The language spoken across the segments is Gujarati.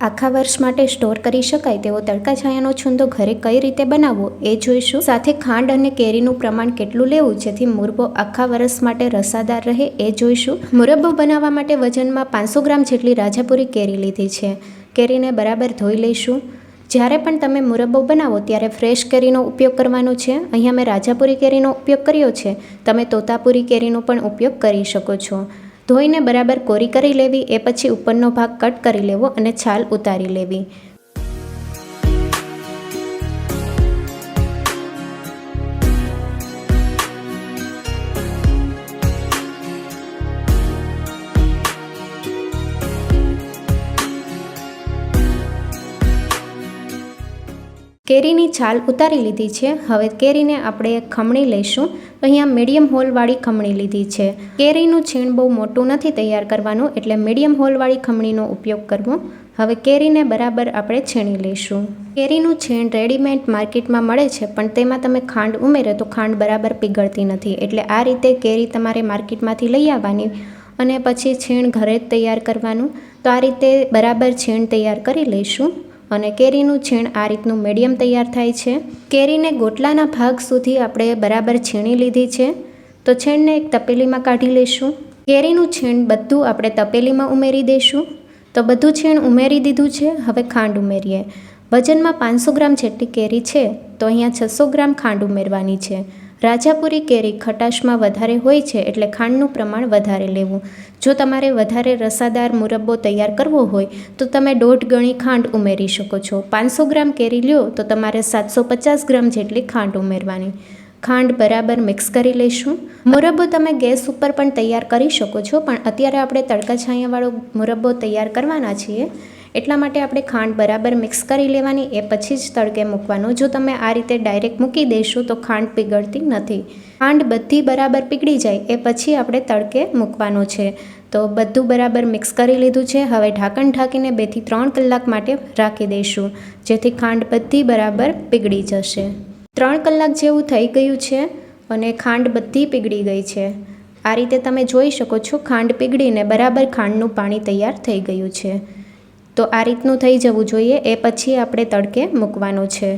આખા વર્ષ માટે સ્ટોર કરી શકાય તેવો તડકા છાયાનો છુંદો ઘરે કઈ રીતે બનાવવો એ જોઈશું. સાથે ખાંડ અને કેરીનું પ્રમાણ કેટલું લેવું જેથી મુરબ્બો આખા વર્ષ માટે રસાદાર રહે એ જોઈશું. મુરબ્બો બનાવવા માટે વજનમાં 500 ગ્રામ જેટલી રાજાપુરી કેરી લીધી છે. કેરીને બરાબર ધોઈ લઈશું. જ્યારે પણ તમે મુરબ્બો બનાવો ત્યારે ફ્રેશ કેરીનો ઉપયોગ કરવાનો છે. અહીંયા મેં રાજાપુરી કેરીનો ઉપયોગ કર્યો છે. તમે તોતાપુરી કેરીનો પણ ઉપયોગ કરી શકો છો. ધોઈને બરાબર કોરી કરી લેવી. એ પછી ઉપરનો ભાગ કટ કરી લેવો અને છાલ ઉતારી લેવી. કેરીની છાલ ઉતારી લીધી છે. હવે કેરીને આપણે ખમણી લઈશું. અહીંયા મીડિયમ હોલવાળી ખમણી લીધી છે. કેરીનું છીણ બહુ મોટું નથી તૈયાર કરવાનું, એટલે મીડિયમ હોલવાળી ખમણીનો ઉપયોગ કરવો. હવે કેરીને બરાબર આપણે છીણી લઈશું. કેરીનું છીણ રેડીમેડ માર્કેટમાં મળે છે, પણ તેમાં તમે ખાંડ ઉમેરો તો ખાંડ બરાબર પીગળતી નથી. એટલે આ રીતે કેરી તમારે માર્કેટમાંથી લઈ આવવાની અને પછી છીણ ઘરે જ તૈયાર કરવાનું. તો આ રીતે બરાબર છીણ તૈયાર કરી લઈશું. અને કેરીનું છીણ આ રીતનું મીડિયમ તૈયાર થાય છે. કેરીને ગોટલાના ભાગ સુધી આપણે બરાબર છીણી લીધી છે. તો છીણને એક તપેલીમાં કાઢી લઈશું. કેરીનું છીણ બધું આપણે તપેલીમાં ઉમેરી દઈશું. તો બધું છીણ ઉમેરી દીધું છે. હવે ખાંડ ઉમેરીએ. વજનમાં 500 ગ્રામ જેટલી કેરી છે, તો અહીંયા 600 ગ્રામ ખાંડ ઉમેરવાની છે. રાજાપુરી કેરી ખટાશમાં વધારે હોય છે, એટલે ખાંડનું પ્રમાણ વધારે લેવું. જો તમારે વધારે રસાદાર મુરબ્બો તૈયાર કરવો હોય તો તમે 1.5 ગણી ખાંડ ઉમેરી શકો છો. 500 ગ્રામ કેરી લ્યો તો તમારે 750 ગ્રામ જેટલી ખાંડ ઉમેરવાની. ખાંડ બરાબર મિક્સ કરી લઈશું. મુરબ્બો તમે ગેસ ઉપર પણ તૈયાર કરી શકો છો, પણ અત્યારે આપણે તડકા છાયાવાળો મુરબ્બો તૈયાર કરવાના છીએ, એટલા માટે આપણે ખાંડ બરાબર મિક્સ કરી લેવાની. એ પછી જ તડકે મૂકવાનું. જો તમે આ રીતે ડાયરેક્ટ મૂકી દેશો તો ખાંડ પીગળતી નથી. ખાંડ બધી બરાબર પીગળી જાય એ પછી આપણે તડકે મૂકવાનું છે. તો બધું બરાબર મિક્સ કરી લીધું છે. હવે ઢાંકણ ઢાંકીને 2 થી 3 કલાક માટે રાખી દઈશું, જેથી ખાંડ બધી બરાબર પીગળી જશે. 3 કલાક જેવું થઈ ગયું છે અને ખાંડ બધી પીગળી ગઈ છે. આ રીતે તમે જોઈ શકો છો ખાંડ પીગળીને બરાબર ખાંડનું પાણી તૈયાર થઈ ગયું છે. તો આ રીતનું થઈ જવું જોઈએ. એ પછી આપણે તડકે મૂકવાનું છે.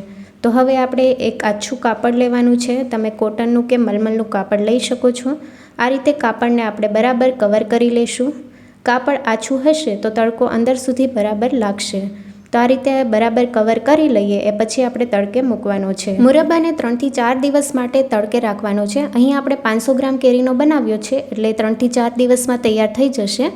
તો હવે આપણે એક આછું કાપડ લેવાનું છે. તમે કોટનનું કે મલમલનું કાપડ લઈ શકો છો. આ રીતે કાપડને આપણે બરાબર કવર કરી લઈશું. કાપડ આછું હશે તો તડકો અંદર સુધી બરાબર લાગશે. તો આ રીતે બરાબર કવર કરી લઈએ. એ પછી આપણે તડકે મૂકવાનો છે. મુરબ્બાને 3 થી 4 દિવસ માટે તડકે રાખવાનો છે. અહીં આપણે 500 ગ્રામ કેરીનો બનાવ્યો છે, એટલે 3 થી 4 દિવસમાં તૈયાર થઈ જશે.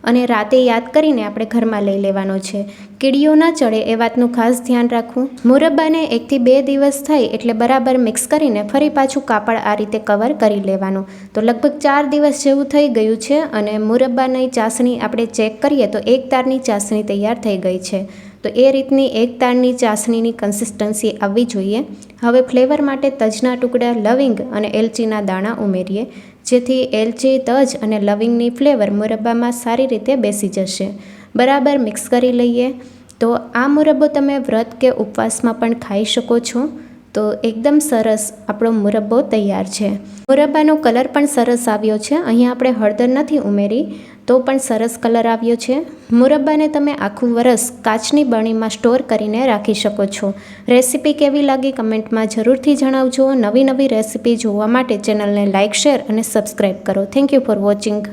અને રાતે યાદ કરીને આપણે ઘરમાં લઈ લેવાનો છે. કીડીઓ ન ચડે એ વાતનું ખાસ ધ્યાન રાખવું. મુરબ્બાને 1 થી 2 દિવસ થાય એટલે બરાબર મિક્સ કરીને ફરી પાછું કાપડ આ રીતે કવર કરી લેવાનું. તો લગભગ 4 દિવસ જેવું થઈ ગયું છે અને મુરબ્બાની ચાસણી આપણે ચેક કરીએ તો 1 તારની ચાસણી તૈયાર થઈ ગઈ છે. તો એ રીતની 1 તારની ચાસણીની કન્સિસ્ટન્સી આવવી જોઈએ. હવે ફ્લેવર માટે તજના ટુકડા, લવિંગ અને એલચીના દાણા ઉમેરીએ, જેથી એલચી, તજ અને લવિંગની ફ્લેવર મુરબ્બામાં સારી રીતે બેસી જશે. બરાબર મિક્સ કરી લઈએ. તો આ મુરબ્બો તમે વ્રત કે ઉપવાસમાં પણ ખાઈ શકો છો. તો એકદમ સરસ આપણો મુરબ્બો તૈયાર છે. મુરબ્બાનો કલર પણ સરસ આવ્યો છે. અહીંયા આપણે હળદર નથી ઉમેરી તો પણ સરસ કલર આવ્યો છે. મુરબ્બાને તમે આખું વરસ કાચની બરણીમાં સ્ટોર કરીને રાખી શકો છો. રેસીપી કેવી લાગી કમેન્ટમાં જરૂરથી જણાવજો. નવી રેસીપી જોવા માટે ચેનલને લાઇક, શેર અને સબસ્ક્રાઈબ કરો. Thank you for watching.